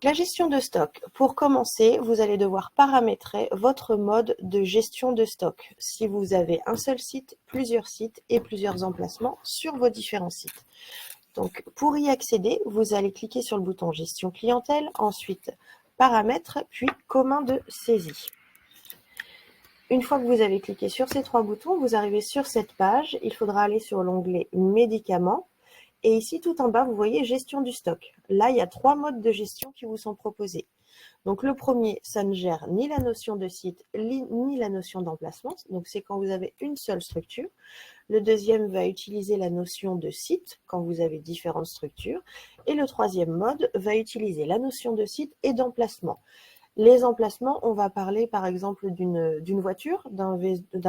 La gestion de stock. Pour commencer, vous allez devoir paramétrer votre mode de gestion de stock. Si vous avez un seul site, plusieurs sites et plusieurs emplacements sur vos différents sites. Donc, pour y accéder, vous allez cliquer sur le bouton Gestion clientèle, ensuite Paramètres, puis Commun de saisie. Une fois que vous avez cliqué sur ces trois boutons, vous arrivez sur cette page. Il faudra aller sur l'onglet Médicaments. Et ici, tout en bas, vous voyez Gestion du stock. Là, il y a trois modes de gestion qui vous sont proposés. Donc, le premier, ça ne gère ni la notion de site, ni la notion d'emplacement. Donc, c'est quand vous avez une seule structure. Le deuxième va utiliser la notion de site quand vous avez différentes structures. Et le troisième mode va utiliser la notion de site et d'emplacement. Les emplacements, on va parler par exemple d'une voiture, d'un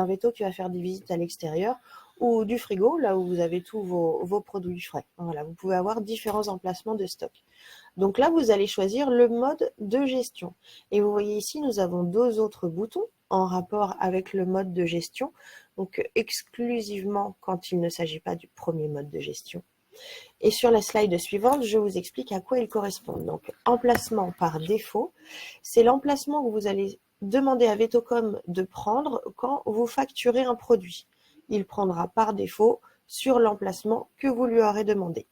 véto qui va faire des visites à l'extérieur, ou du frigo, là où vous avez tous vos produits frais. Voilà, vous pouvez avoir différents emplacements de stock. Donc là, vous allez choisir le mode de gestion. Et vous voyez ici, nous avons deux autres boutons en rapport avec le mode de gestion, donc exclusivement quand il ne s'agit pas du premier mode de gestion. Et sur la slide suivante, je vous explique à quoi ils correspondent. Donc, emplacement par défaut, c'est l'emplacement que vous allez demander à Vetocom de prendre quand vous facturez un produit. Il prendra par défaut sur l'emplacement que vous lui aurez demandé.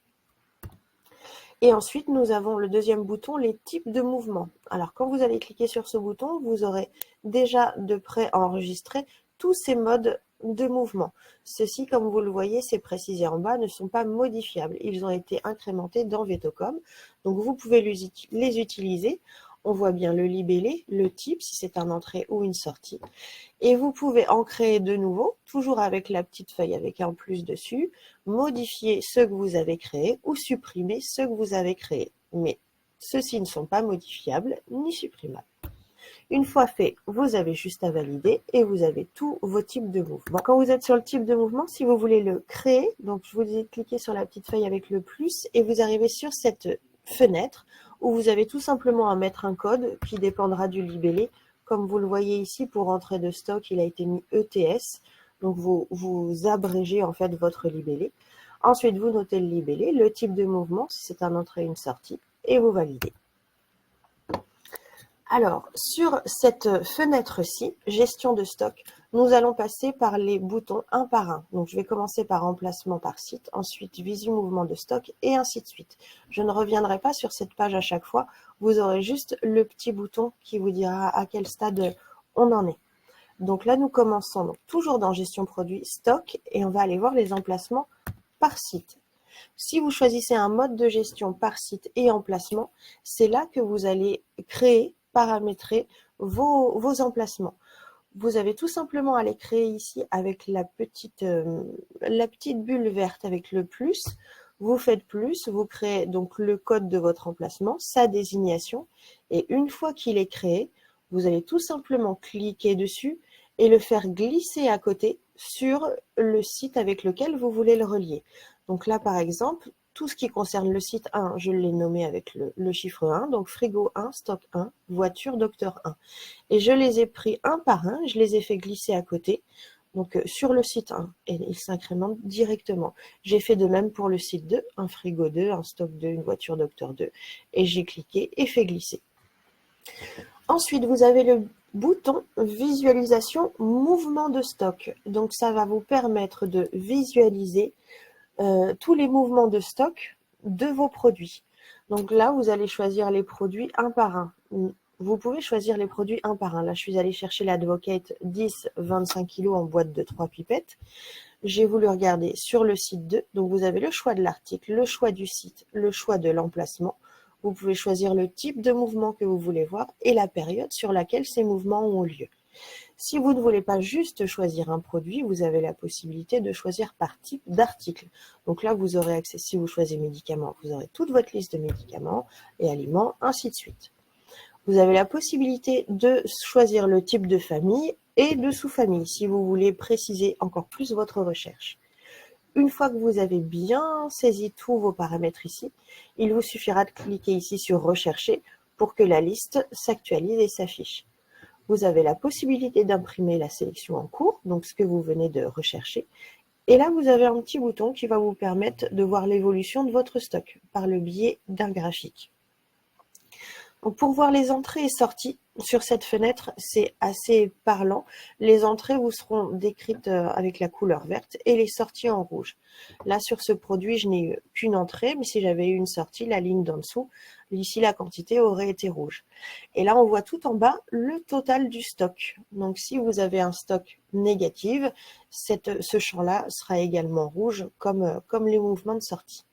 Et ensuite, nous avons le deuxième bouton, les types de mouvements. Alors, quand vous allez cliquer sur ce bouton, vous aurez déjà de près enregistré tous ces modes de mouvement. Ceux-ci, comme vous le voyez, c'est précisé en bas, ne sont pas modifiables. Ils ont été incrémentés dans Vetocom. Donc, vous pouvez les utiliser. On voit bien le libellé, le type, si c'est un entrée ou une sortie. Et vous pouvez en créer de nouveaux, toujours avec la petite feuille avec un plus dessus, modifier ceux que vous avez créés ou supprimer ceux que vous avez créés. Mais ceux-ci ne sont pas modifiables ni supprimables. Une fois fait, vous avez juste à valider et vous avez tous vos types de mouvements. Quand vous êtes sur le type de mouvement, si vous voulez le créer, donc je vous dis cliquez sur la petite feuille avec le plus et vous arrivez sur cette fenêtre où vous avez tout simplement à mettre un code qui dépendra du libellé. Comme vous le voyez ici, pour entrée de stock, il a été mis ETS. Donc vous abrégez en fait votre libellé. Ensuite, vous notez le libellé, le type de mouvement, si c'est un entrée ou une sortie, et vous validez. Alors, sur cette fenêtre-ci, gestion de stock, nous allons passer par les boutons un par un. Donc, je vais commencer par emplacement par site, ensuite visu mouvement de stock et ainsi de suite. Je ne reviendrai pas sur cette page à chaque fois. Vous aurez juste le petit bouton qui vous dira à quel stade on en est. Donc là, nous commençons donc, toujours dans gestion produit stock et on va aller voir les emplacements par site. Si vous choisissez un mode de gestion par site et emplacement, c'est là que vous allez créer, paramétrer vos emplacements. Vous avez tout simplement à les créer ici avec la petite bulle verte avec le plus. Vous faites plus, vous créez donc le code de votre emplacement, sa désignation, et une fois qu'il est créé, vous allez tout simplement cliquer dessus et le faire glisser à côté sur le site avec lequel vous voulez le relier. Donc là, par exemple, tout ce qui concerne le site 1, je l'ai nommé avec le chiffre 1, donc frigo 1, stock 1, voiture docteur 1. Et je les ai pris un par un, je les ai fait glisser à côté, donc sur le site 1, et ils s'incrémentent directement. J'ai fait de même pour le site 2, un frigo 2, un stock 2, une voiture docteur 2, et j'ai cliqué et fait glisser. Ensuite, vous avez le bouton visualisation mouvement de stock. Donc ça va vous permettre de visualiser tous les mouvements de stock de vos produits. Donc là, vous allez choisir les produits un par un. Vous pouvez choisir les produits un par un. Là, je suis allée chercher l'Advocate 10-25 kg en boîte de 3 pipettes. J'ai voulu regarder sur le site 2. Donc, vous avez le choix de l'article, le choix du site, le choix de l'emplacement. Vous pouvez choisir le type de mouvement que vous voulez voir et la période sur laquelle ces mouvements ont lieu. Si vous ne voulez pas juste choisir un produit, vous avez la possibilité de choisir par type d'article. Donc là, vous aurez accès, si vous choisissez médicaments, vous aurez toute votre liste de médicaments et aliments, ainsi de suite. Vous avez la possibilité de choisir le type de famille et de sous-famille, si vous voulez préciser encore plus votre recherche. Une fois que vous avez bien saisi tous vos paramètres ici, il vous suffira de cliquer ici sur « Rechercher » pour que la liste s'actualise et s'affiche. Vous avez la possibilité d'imprimer la sélection en cours, donc ce que vous venez de rechercher. Et là, vous avez un petit bouton qui va vous permettre de voir l'évolution de votre stock par le biais d'un graphique. Pour voir les entrées et sorties sur cette fenêtre, c'est assez parlant. Les entrées vous seront décrites avec la couleur verte et les sorties en rouge. Là, sur ce produit, je n'ai eu qu'une entrée, mais si j'avais eu une sortie, la ligne d'en dessous, ici la quantité aurait été rouge. Et là, on voit tout en bas le total du stock. Donc, si vous avez un stock négatif, ce champ-là sera également rouge, comme les mouvements de sortie.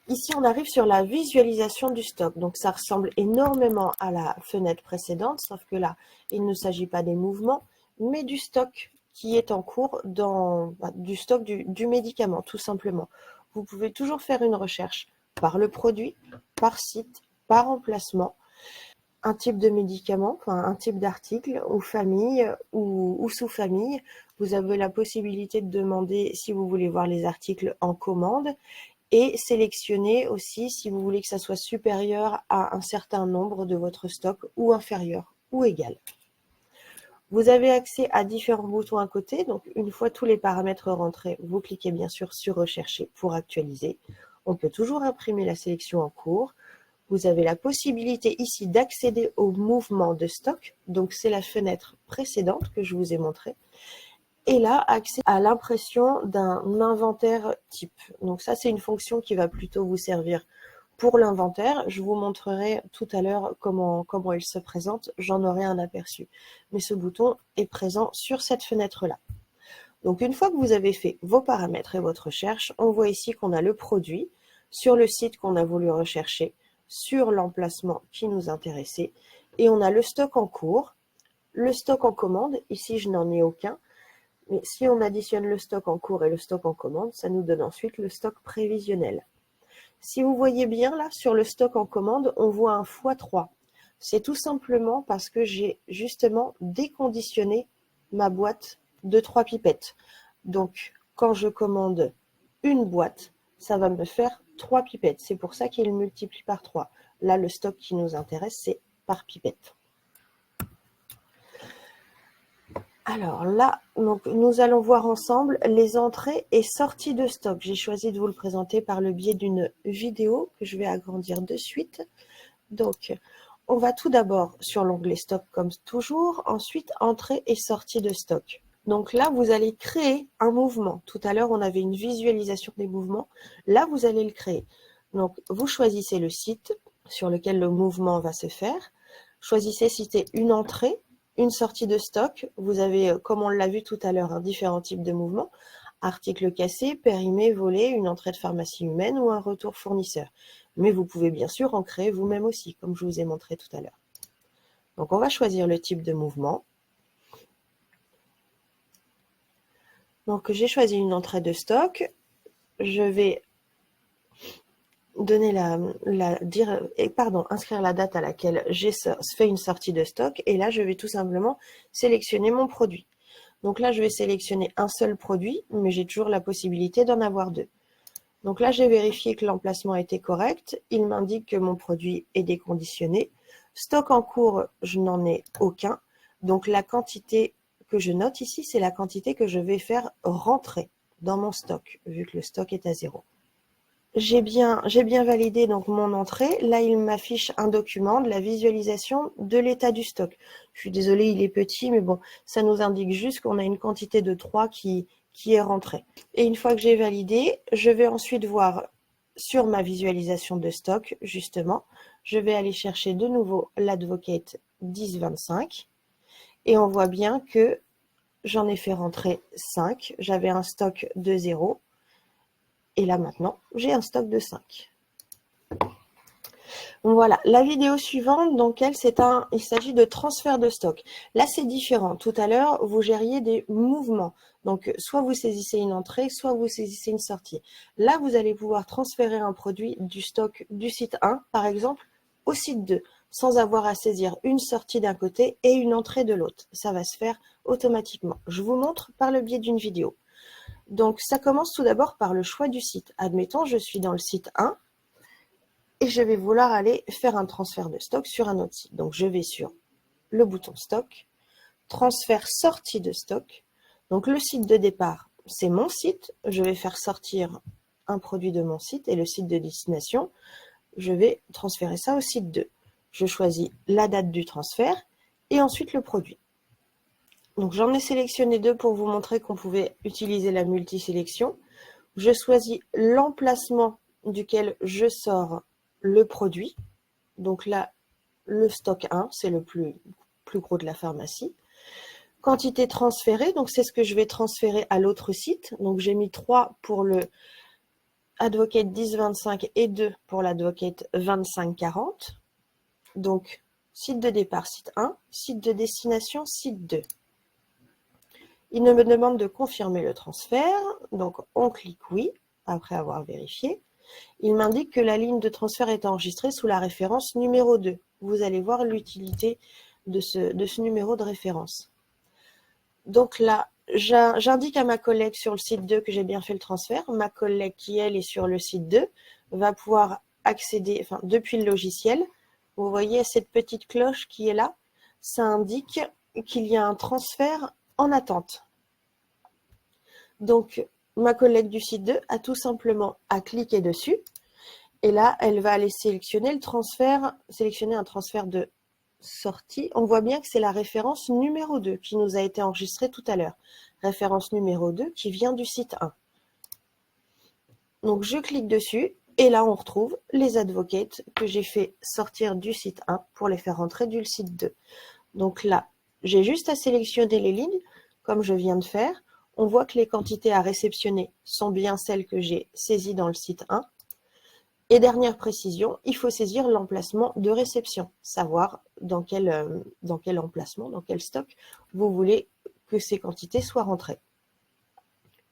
Ici, on arrive sur la visualisation du stock. Donc, ça ressemble énormément à la fenêtre précédente, sauf que là, il ne s'agit pas des mouvements, mais du stock qui est en cours, du stock du médicament, tout simplement. Vous pouvez toujours faire une recherche par le produit, par site, par emplacement, un type de médicament, enfin un type d'article, ou famille, ou sous-famille. Vous avez la possibilité de demander si vous voulez voir les articles en commande, et sélectionner aussi si vous voulez que ça soit supérieur à un certain nombre de votre stock ou inférieur ou égal. Vous avez accès à différents boutons à côté, donc une fois tous les paramètres rentrés, vous cliquez bien sûr sur rechercher pour actualiser. On peut toujours imprimer la sélection en cours. Vous avez la possibilité ici d'accéder au mouvement de stock, donc c'est la fenêtre précédente que je vous ai montrée. Et là, accès à l'impression d'un inventaire type. Donc ça, c'est une fonction qui va plutôt vous servir pour l'inventaire. Je vous montrerai tout à l'heure comment il se présente. J'en aurai un aperçu. Mais ce bouton est présent sur cette fenêtre-là. Donc une fois que vous avez fait vos paramètres et votre recherche, on voit ici qu'on a le produit sur le site qu'on a voulu rechercher, sur l'emplacement qui nous intéressait, et on a le stock en cours, le stock en commande. Ici, je n'en ai aucun. Mais si on additionne le stock en cours et le stock en commande, ça nous donne ensuite le stock prévisionnel. Si vous voyez bien là, sur le stock en commande, on voit un x3. C'est tout simplement parce que j'ai justement déconditionné ma boîte de 3 pipettes. Donc, quand je commande une boîte, ça va me faire 3 pipettes. C'est pour ça qu'il multiplie par 3. Là, le stock qui nous intéresse, c'est par pipette. Alors là, donc, nous allons voir ensemble les entrées et sorties de stock. J'ai choisi de vous le présenter par le biais d'une vidéo que je vais agrandir de suite. Donc, on va tout d'abord sur l'onglet stock comme toujours, ensuite entrée et sortie de stock. Donc là, vous allez créer un mouvement. Tout à l'heure, on avait une visualisation des mouvements. Là, vous allez le créer. Donc, vous choisissez le site sur lequel le mouvement va se faire. Choisissez si c'est une entrée, une sortie de stock. Vous avez, comme on l'a vu tout à l'heure, différents types de mouvements. Article cassé, périmé, volé, une entrée de pharmacie humaine ou un retour fournisseur. Mais vous pouvez bien sûr en créer vous-même aussi, comme je vous ai montré tout à l'heure. Donc on va choisir le type de mouvement. Donc j'ai choisi une entrée de stock. Je vais donner inscrire la date à laquelle j'ai fait une sortie de stock. Et là, je vais tout simplement sélectionner mon produit. Donc là, je vais sélectionner un seul produit, mais j'ai toujours la possibilité d'en avoir deux. Donc là, j'ai vérifié que l'emplacement était correct. Il m'indique que mon produit est déconditionné. Stock en cours, je n'en ai aucun. Donc la quantité que je note ici, c'est la quantité que je vais faire rentrer dans mon stock, vu que le stock est à 0. J'ai bien validé donc mon entrée. Là, il m'affiche un document de la visualisation de l'état du stock. Je suis désolée, il est petit, mais bon, ça nous indique juste qu'on a une quantité de 3 qui est rentrée. Et une fois que j'ai validé, je vais ensuite voir sur ma visualisation de stock, justement, je vais aller chercher de nouveau l'Advocate 1025 et on voit bien que j'en ai fait rentrer 5. J'avais un stock de 0. Et là maintenant, j'ai un stock de 5. Voilà, la vidéo suivante, donc il s'agit de transfert de stock. Là, c'est différent. Tout à l'heure, vous gériez des mouvements. Donc, soit vous saisissez une entrée, soit vous saisissez une sortie. Là, vous allez pouvoir transférer un produit du stock du site 1, par exemple, au site 2, sans avoir à saisir une sortie d'un côté et une entrée de l'autre. Ça va se faire automatiquement. Je vous montre par le biais d'une vidéo. Donc, ça commence tout d'abord par le choix du site. Admettons, je suis dans le site 1 et je vais vouloir aller faire un transfert de stock sur un autre site. Donc, je vais sur le bouton stock, transfert sortie de stock. Donc, le site de départ, c'est mon site. Je vais faire sortir un produit de mon site et le site de destination. je vais transférer ça au site 2. Je choisis la date du transfert et ensuite le produit. Donc j'en ai sélectionné 2 pour vous montrer qu'on pouvait utiliser la multisélection. Je choisis l'emplacement duquel je sors le produit. Donc là, le stock 1, c'est le plus gros de la pharmacie. Quantité transférée, donc c'est ce que je vais transférer à l'autre site. Donc j'ai mis 3 pour le Advocate 1025 et 2 pour l'Advocate 2540. Donc site de départ, site 1, site de destination, site 2. Il me demande de confirmer le transfert, donc on clique oui, après avoir vérifié. Il m'indique que la ligne de transfert est enregistrée sous la référence numéro 2. Vous allez voir l'utilité de ce numéro de référence. Donc là, j'indique à ma collègue sur le site 2 que j'ai bien fait le transfert. Ma collègue qui, elle, est sur le site 2, va pouvoir accéder, depuis le logiciel. Vous voyez cette petite cloche qui est là, ça indique qu'il y a un transfert en attente. Donc, ma collègue du site 2 a tout simplement à cliquer dessus. Et là, elle va aller sélectionner le transfert, sélectionner un transfert de sortie. On voit bien que c'est la référence numéro 2 qui nous a été enregistrée tout à l'heure. Référence numéro 2 qui vient du site 1. Donc, je clique dessus. Et là, on retrouve les advocates que j'ai fait sortir du site 1 pour les faire rentrer du site 2. Donc là, j'ai juste à sélectionner les lignes, comme je viens de faire. On voit que les quantités à réceptionner sont bien celles que j'ai saisies dans le site 1. Et dernière précision, il faut saisir l'emplacement de réception, savoir dans quel emplacement, dans quel stock vous voulez que ces quantités soient rentrées.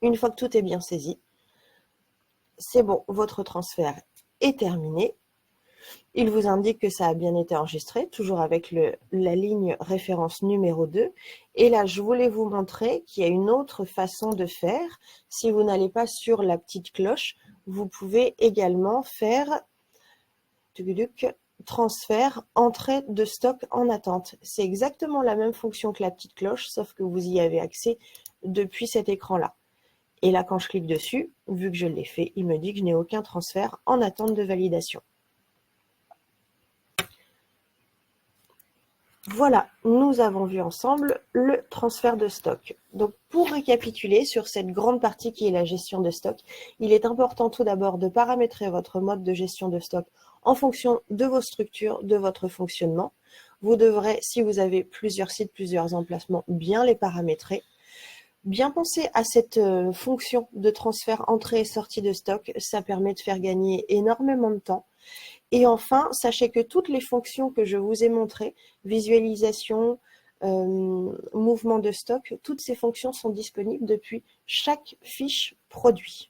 Une fois que tout est bien saisi, c'est bon, votre transfert est terminé. Il vous indique que ça a bien été enregistré, toujours avec la ligne référence numéro 2. Et là, je voulais vous montrer qu'il y a une autre façon de faire. Si vous n'allez pas sur la petite cloche, vous pouvez également faire transfert, entrée de stock en attente. C'est exactement la même fonction que la petite cloche, sauf que vous y avez accès depuis cet écran-là. Et là, quand je clique dessus, vu que je l'ai fait, il me dit que je n'ai aucun transfert en attente de validation. Voilà, nous avons vu ensemble le transfert de stock. Donc, pour récapituler sur cette grande partie qui est la gestion de stock, il est important tout d'abord de paramétrer votre mode de gestion de stock en fonction de vos structures, de votre fonctionnement. Vous devrez, si vous avez plusieurs sites, plusieurs emplacements, bien les paramétrer. Bien penser à cette fonction de transfert entrée et sortie de stock, ça permet de faire gagner énormément de temps. Et enfin, sachez que toutes les fonctions que je vous ai montrées, visualisation, mouvement de stock, toutes ces fonctions sont disponibles depuis chaque fiche produit.